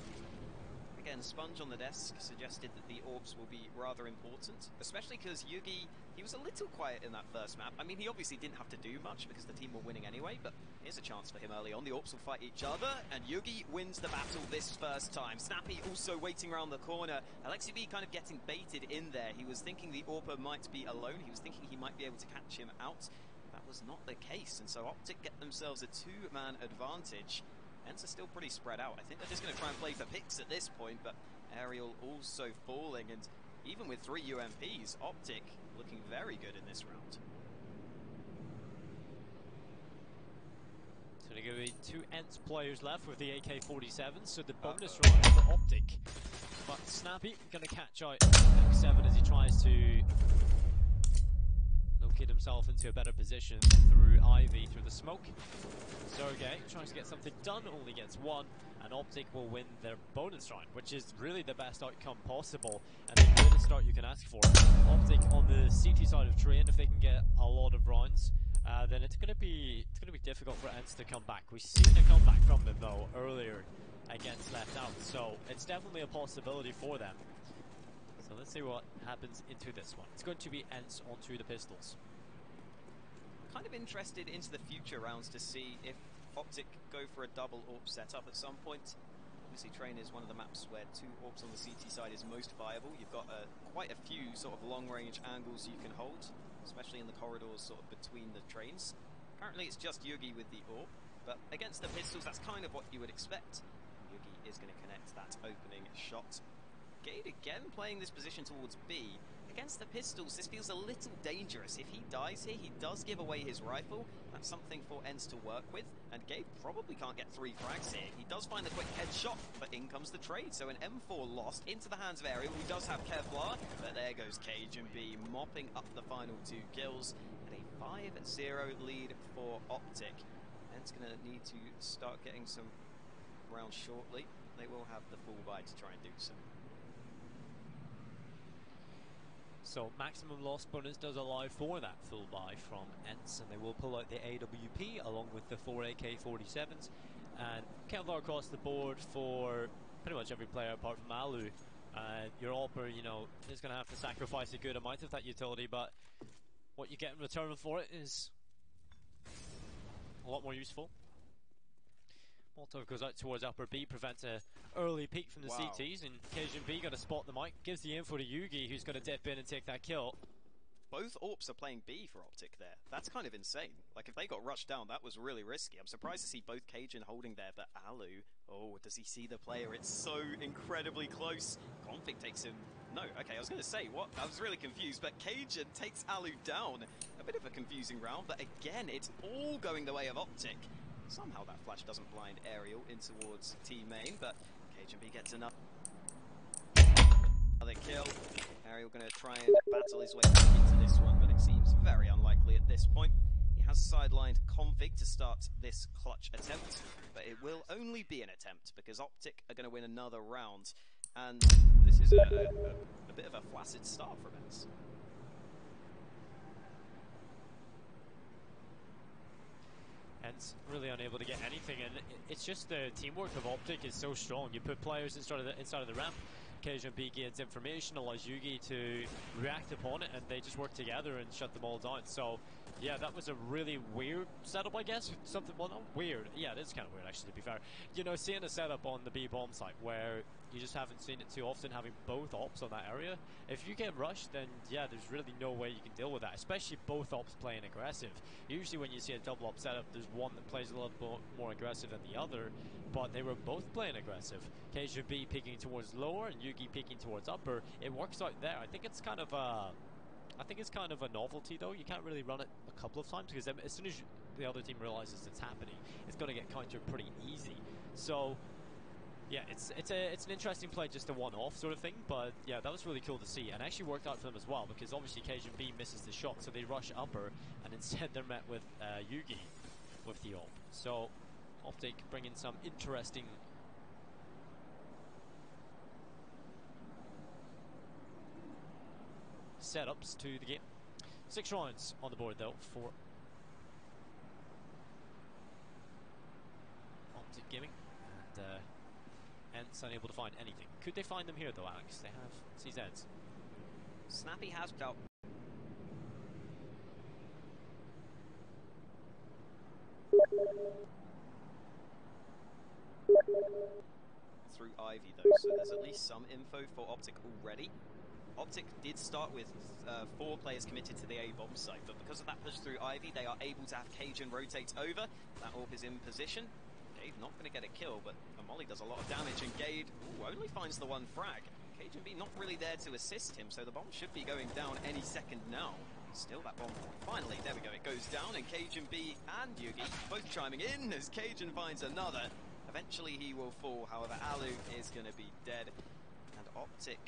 Again, Sponge on the desk suggested that the AWPs will be rather important, especially because Yugi, he was a little quiet in that first map. I mean, he obviously didn't have to do much because the team were winning anyway, but here's a chance for him early on. The AWPs will fight each other, and Yugi wins the battle this first time. Snappy also waiting around the corner. Alexi B kind of getting baited in there. He was thinking the AWPer might be alone. He was thinking he might be able to catch him out. That was not the case, and so Optic get themselves a two-man advantage. Ents are still pretty spread out. I think they're just going to try and play for picks at this point, but Aerial also falling, and even with 3 UMPs, Optic looking very good in this round. So they're going to be 2 ENT players left with the AK-47, so the bonus round for Optic. But Snappy gonna catch out X7 as he tries to locate himself into a better position through Ivy, through the smoke. Sergey tries to get something done, only gets 1, and Optic will win their bonus round, which is really the best outcome possible, and the greatest start you can ask for. Optic on the CT side of train, if they can get a lot of rounds, then it's gonna be difficult for ENTs to come back. We've seen a comeback from them though earlier against Left Out, so it's definitely a possibility for them. So let's see what happens into this one. It's going to be ENTs onto the pistols. Kind of interested into the future rounds to see if Optic go for a double AWP setup at some point. Obviously Train is one of the maps where 2 AWPs on the CT side is most viable. You've got quite a few sort of long range angles you can hold, especially in the corridors sort of between the trains. Currently it's just Yugi with the AWP, but against the pistols that's kind of what you would expect. Yugi is going to connect that opening shot. Gade again playing this position towards B. Against the pistols, this feels a little dangerous. If he dies here, he does give away his rifle. That's something for ENTs to work with. And Gabe probably can't get 3 frags here. He does find the quick headshot, but in comes the trade. So an M4 lost into the hands of Ariel, who does have Kevlar. But there goes Cajun B, mopping up the final 2 kills. And a 5-0 lead for Optic. ENTs going to need to start getting some rounds shortly. They will have the full buy to try and do so. So maximum loss bonus does allow for that full buy from ENTs, and they will pull out the AWP along with the 4 AK-47s, and Kevlar across the board for pretty much every player apart from Alu. Your AWPer, you know, is going to have to sacrifice a good amount of that utility, but what you get in return for it is a lot more useful. Molotov goes out towards upper B, prevents an early peek from the CTs, and Cajun B got to spot them out, gives the info to Yugi, who's going to dip in and take that kill. Both AWPs are playing B for Optic there. That's kind of insane. Like, if they got rushed down, that was really risky. I'm surprised to see both Cajun holding there, but Alu, oh, does he see the player? It's so incredibly close. Config takes him. No, okay, I was going to say, what? I was really confused, but Cajun takes Alu down. A bit of a confusing round, but again, it's all going the way of Optic. Somehow that flash doesn't blind Ariel in towards T main, but Cajun B gets another kill. Ariel going to try and battle his way back into this one, but it seems very unlikely at this point. He has sidelined Config to start this clutch attempt, but it will only be an attempt because Optic are going to win another round, and this is a bit of a flaccid start from ENTs. ENTs really unable to get anything, and it's just the teamwork of Optic is so strong. You put players inside of the ramp, Cajun B gains information, allows Yugi to react upon it, and they just work together and shut them all down. So, yeah, that was a really weird setup, I guess. Something, well, not weird. Yeah, it is kind of weird, actually, to be fair. You know, seeing a setup on the B bomb site where you just haven't seen it too often, having both ops on that area. If you get rushed, then yeah, there's really no way you can deal with that, especially both ops playing aggressive. Usually when you see a double op setup, there's one that plays a little bit more aggressive than the other, but they were both playing aggressive. Cajun B peeking towards lower and Yugi peeking towards upper. It works out there. I think it's kind of a novelty though. You can't really run it a couple of times because as soon as the other team realizes it's happening, it's going to get countered pretty easy. So yeah, it's an interesting play, just a one-off sort of thing, but yeah, that was really cool to see, and actually worked out for them as well, because obviously Cajun B misses the shot, so they rush upper, and instead they're met with Yugi with the AWP. So Optic bringing some interesting setups to the game. 6 rounds on the board though for Optic Gaming, and ENTs unable to find anything. Could they find them here though, Alex? They have CZs. Snappy has out. Through Ivy though, so there's at least some info for Optic already. Optic did start with 4 players committed to the A bomb site, but because of that push through Ivy, they are able to have Cajun rotate over. That AWP is in position. Gade not going to get a kill, but Molly does a lot of damage, and Gade only finds the 1 frag. Cajun B not really there to assist him, so the bomb should be going down any second now. Still that bomb. Finally, there we go. It goes down, and Cajun B and Yugi both chiming in as Cajun finds another. Eventually he will fall. However, Alu is going to be dead. And Optic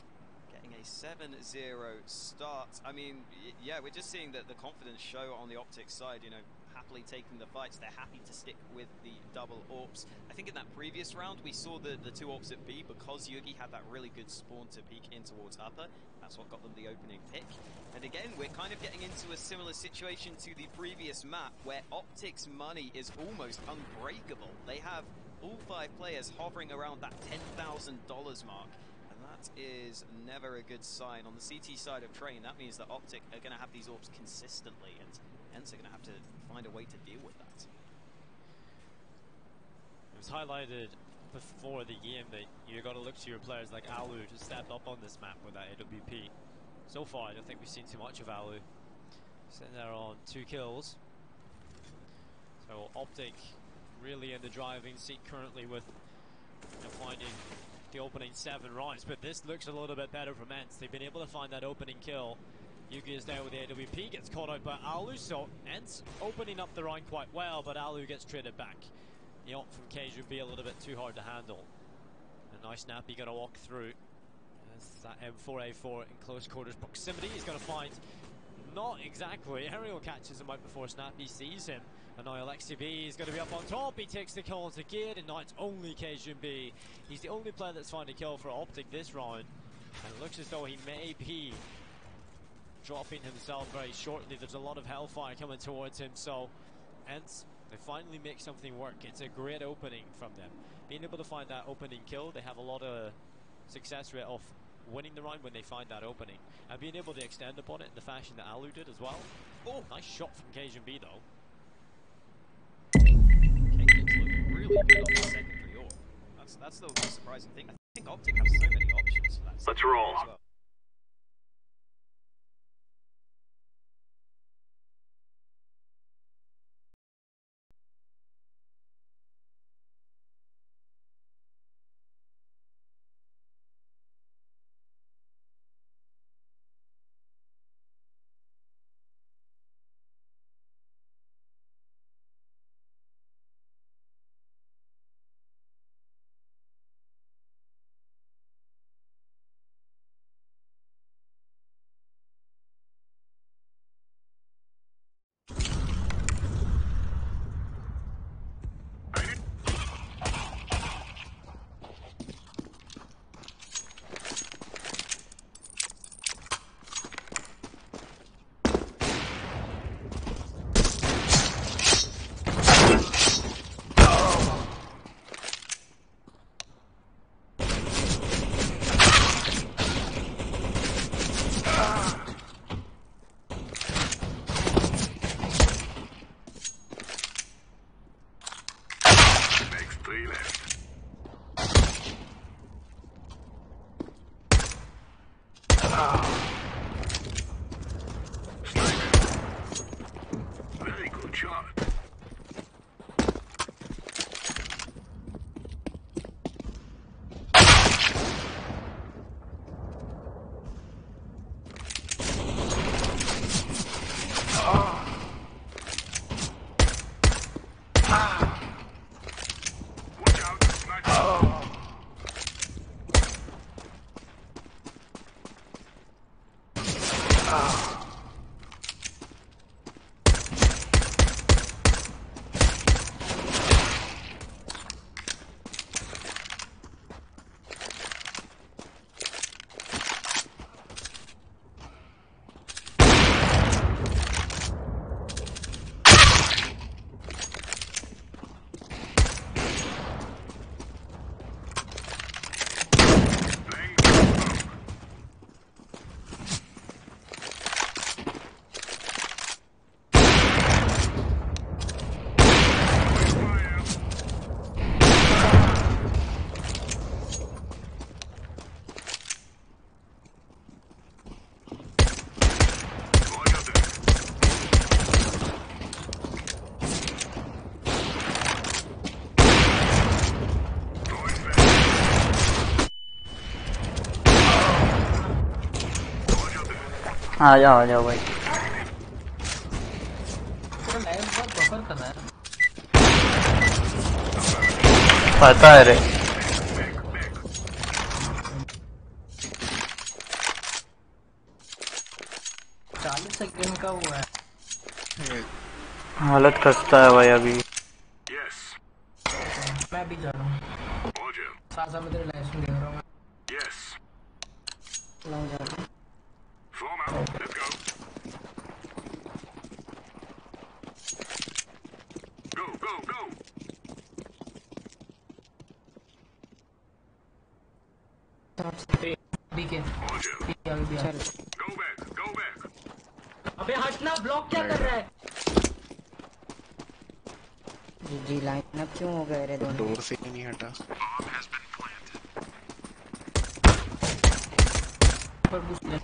getting a 7-0 start. I mean, yeah, we're just seeing that the confidence show on the Optic side, you know, happily taking the fights. They're happy to stick with the double AWPs. I think in that previous round we saw the two AWPs at B because Yugi had that really good spawn to peek in towards upper. That's what got them the opening pick. And again, we're kind of getting into a similar situation to the previous map where Optic's money is almost unbreakable. They have all 5 players hovering around that $10,000 mark. And that is never a good sign. On the CT side of Train, that means that Optic are going to have these AWPs consistently, and hence are going to have to find a way to deal with that. It was highlighted before the game that you got to look to your players like Alu to step up on this map with that AWP. So far, I don't think we've seen too much of Alu. Sitting there on 2 kills. So Optic really in the driving seat currently with finding the opening 7 rounds, but this looks a little bit better for Ents. They've been able to find that opening kill. Yugi is there with the AWP, gets caught out by Alu, so Ents opening up the round quite well, but Alu gets traded back. The ult from Cage would be a little bit too hard to handle. A nice snap, you gotta walk through. As that M4A4 in close quarters proximity, he's gonna find not exactly. Aerial catches him out before Snappy sees him. And now Alexi B is going to be up on top. He takes the kill onto Gate, and now it's only Cajun B. He's the only player that's found a kill for Optic this round. And it looks as though he may be dropping himself very shortly. There's a lot of hellfire coming towards him, so Ents, they finally make something work. It's a great opening from them. Being able to find that opening kill, they have a lot of success rate of winning the round when they find that opening. And being able to extend upon it in the fashion that Alu did as well. Oh, nice shot from Cajun B though. Cajun's looking really good on the secondary AWP. That's the most surprising thing. I think Optic has so many options for that. Let's roll. As well. आ जाओ भाई। पता है रे। 40 second का हुआ है। हालत खस्ता है भाई अभी। मैं भी जा रहा हूँ। साथ में तेरे लाइव देख रहा हूँ। लॉन्ग जा रहा हूँ। चल अबे हटना, ब्लॉक क्या कर रहा है? जी लाइन अप क्यों हो गए रे दोनों? डोर से नहीं हटा। पर बूस्ट ले।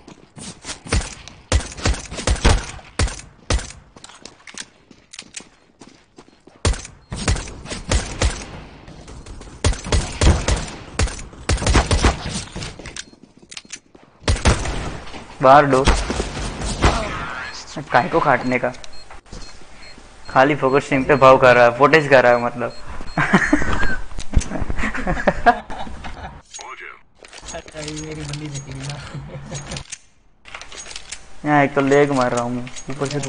बाहर डो काय को काटने का, खाली फोकस स्ट्रीम पे भाव कर रहा है, फुटेज कर रहा है मतलब। मेरी बंदी देखेगी ना। यहाँ एक तो लेग मार रहा हूँ मैं ऊपर से।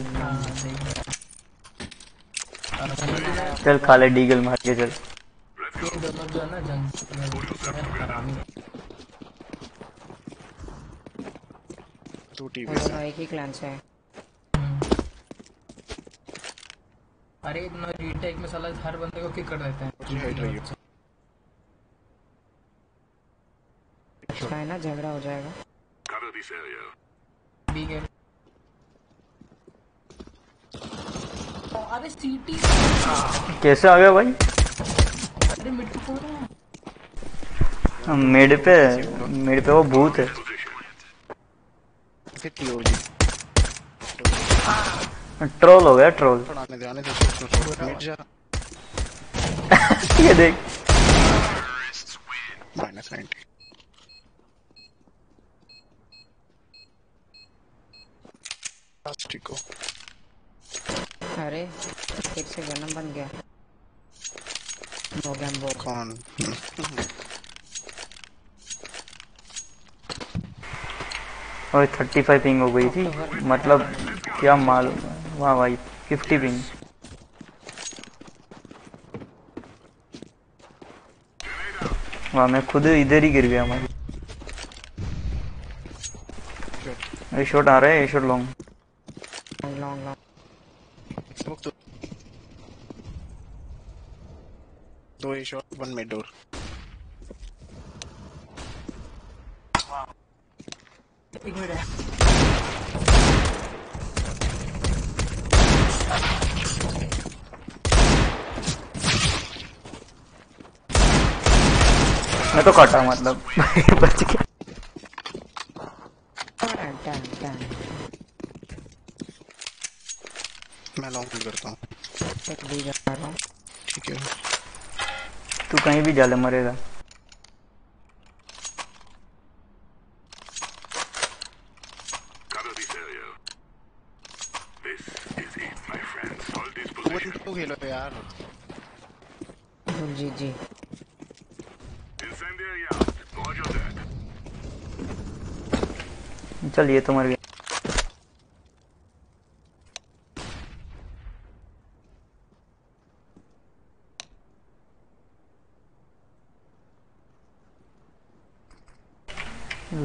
चल खाले डीगल मार के चल। ये दोनों जो है ना जंग दोनों एक ही क्लान से है। अरे ना रीटेक में साला हर बंदे को किक कर देते हैं। अच्छा है ना, झगड़ा हो जाएगा। अरे सीटी कैसे आ गया भाई? अरे मिड को मेड पे वो भूत है। ट्रोल हो गया ट्रोल। ये देख -90। अरे फिर से गनम बन गया। नोगैम्बो कौन? और 35 पिंग हो गई थी, मतलब क्या मालूम। वाह भाई 50 पिंग। वाह मैं खुद इधर ही गिर गया भाई। ये शॉट आ रहा है, ये शॉट लॉन्ग। दो ए शॉट, वन मिड डोर। एक मिनट है। मैं तो काटा मतलब बच गया। मैं लॉन्ग पुल करता हूँ। ठीक है। तू कहीं भी जाले मरेगा। खेलो यार। जी जी चल ये तो मर गया।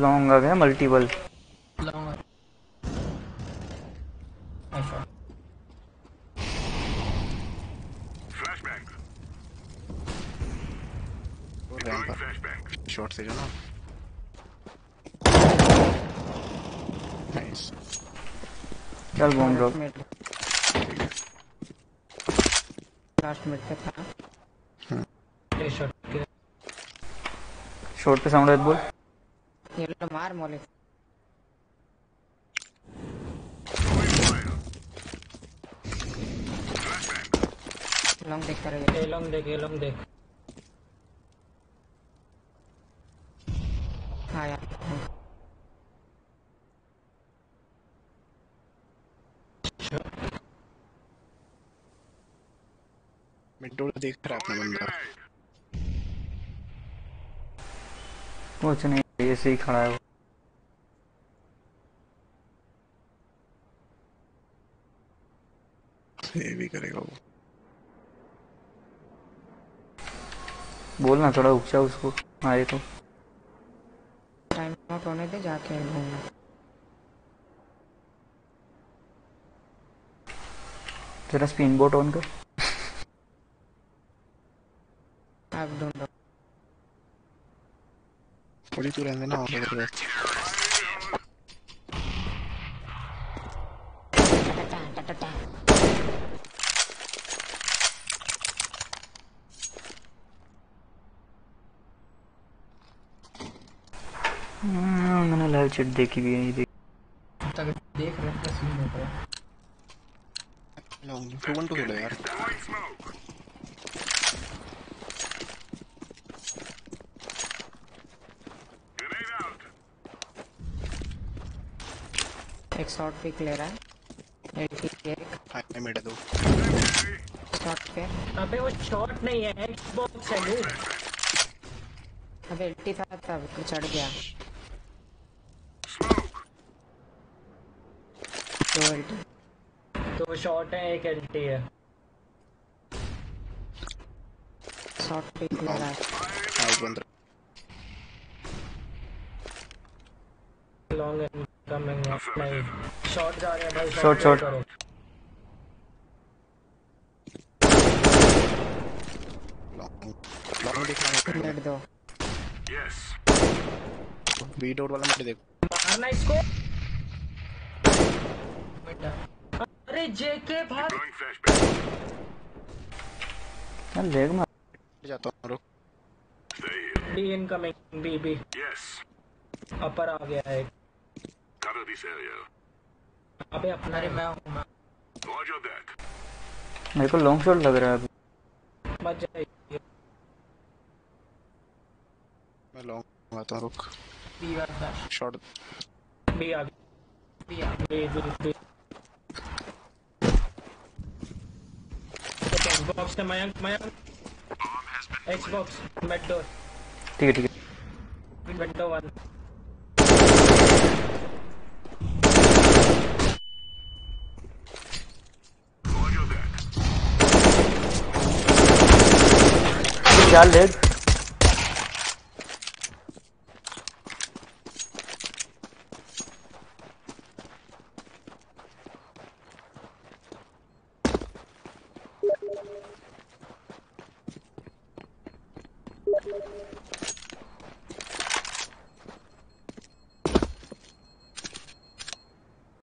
लॉन्ग आ गया मल्टीपल। लॉन्ग शॉट से जो ना नाइस। चल बॉम्ब ड्रॉप। लास्ट मिनट पे था। शॉट पे साउंड है बोल। ये लो मार मौलिक। लॉन्ग देख कर रहे। लॉन्ग देख। हाँ यार मिड डोर देख रहा है अपना बंदा। कुछ नहीं, ऐसे ही खड़ा है वो। ये भी करेगा वो। बोलना थोड़ा ऊंचा उसको आए तो। टाइम आउट होने दे, जाके घूमना। जरा स्पिन बोट ऑन कर। आप ढूंढो। थोड़ी तू रहने ना उधर। मैंने लाइव चैट देखी भी है, ये देख रहे थे सीन होता है। लॉन्ग 2-1-2 खेलो यार। एक शॉट पिक ले रहा है। एक हाई मिड दो। शॉट पे। अबे वो शॉट नहीं है, एक्सबॉक्स है वो। अबे 85 था, चढ़ गया। दो शॉट है, एक एलटी है। शॉट पिक ले रहा है। आउट बंद। लॉन्ग इनकमिंग नहीं, शॉट जा रहे हैं भाई। Shot shot. लॉन्ग दिखा मिड दो। Yes. बी डोर वाला मिड देखो। मारना इसको। अरे जेके भाग। Going flashbang. मैं लेग मार जाता हूं, रुक। Stay here. Be incoming. Be Yes. Upper आ गया है। Cover this area. अबे अपना रे, मैं हूं। Roger that. मेरे को लॉन्ग शॉट लग रहा है अभी। मत जाइए। मैं लॉन्ग आता हूं, रुक। बी वाला शॉट बी आ गया। बी बॉक्स है। Mayank Xbox mid door. ठीक है। विंडो 1। Roger that. क्या लेग